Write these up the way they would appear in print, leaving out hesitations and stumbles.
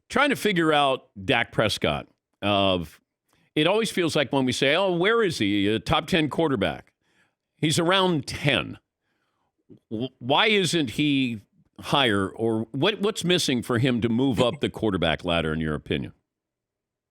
Trying to figure out Dak Prescott. It always feels like when we say, oh, where is he? A top 10 quarterback. He's around 10. Why isn't he higher, or what's missing for him to move up the quarterback ladder, in your opinion?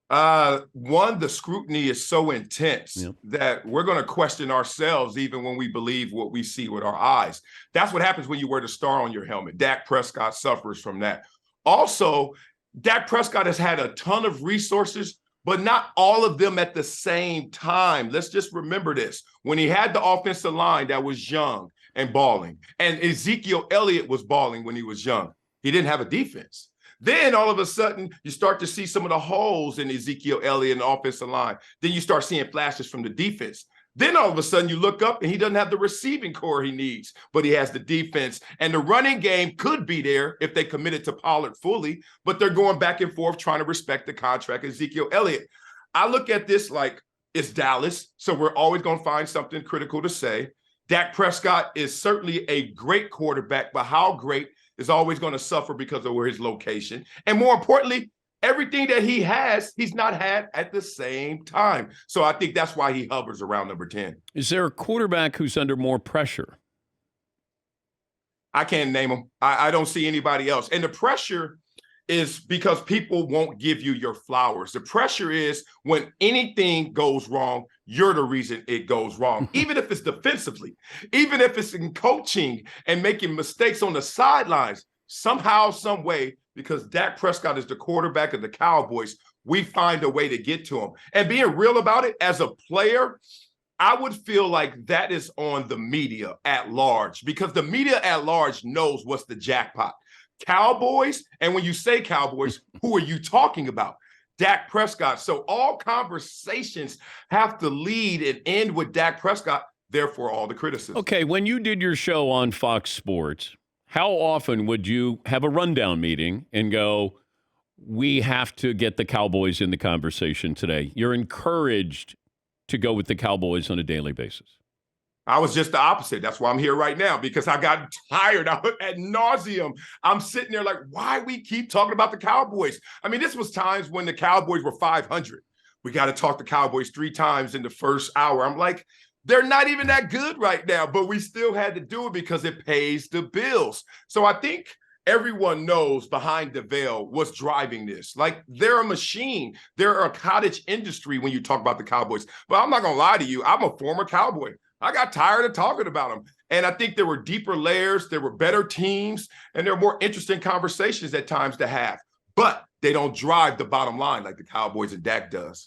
One, the scrutiny is so intense that we're going to question ourselves even when we believe what we see with our eyes. That's what happens when you wear the star on your helmet. Dak Prescott suffers from that. Also, Dak Prescott has had a ton of resources, but not all of them at the same time. Let's just remember this. When he had the offensive line that was young and balling, and Ezekiel Elliott was balling when he was young, he didn't have a defense. Then all of a sudden, you start to see some of the holes in Ezekiel Elliott and the offensive line. Then you start seeing flashes from the defense. Then all of a sudden, you look up and he doesn't have the receiving core he needs, but he has the defense. And the running game could be there if they committed to Pollard fully, but they're going back and forth trying to respect the contract of Ezekiel Elliott. I look at this like it's Dallas, so we're always going to find something critical to say. Dak Prescott is certainly a great quarterback, but how great is always going to suffer because of where his location. And more importantly, everything that he has, he's not had at the same time. So I think that's why he hovers around number 10. Is there a quarterback who's under more pressure? I can't name him. I don't see anybody else. And the pressure is because people won't give you your flowers. The pressure is when anything goes wrong, you're the reason it goes wrong, even if it's defensively, even if it's in coaching and making mistakes on the sidelines, somehow, some way, because Dak Prescott is the quarterback of the Cowboys, we find a way to get to him. And being real about it, as a player, I would feel like that is on the media at large, because the media at large knows what's the jackpot. Cowboys, and when you say Cowboys, who are you talking about? Dak Prescott. So all conversations have to lead and end with Dak Prescott, therefore all the criticism. Okay, when you did your show on Fox Sports, how often would you have a rundown meeting and go, we have to get the Cowboys in the conversation today? You're encouraged to go with the Cowboys on a daily basis. I was just the opposite. That's why I'm here right now, because I got tired. I was ad nauseum. I'm sitting there like, why we keep talking about the Cowboys? I mean, this was times when the Cowboys were 500. We got to talk the Cowboys 3 times in the first hour. I'm like, they're not even that good right now, but we still had to do it because it pays the bills. So I think everyone knows behind the veil what's driving this. Like, they're a machine. They're a cottage industry when you talk about the Cowboys. But I'm not going to lie to you. I'm a former Cowboy. I got tired of talking about them. And I think there were deeper layers, there were better teams, and there were more interesting conversations at times to have. But they don't drive the bottom line like the Cowboys and Dak does.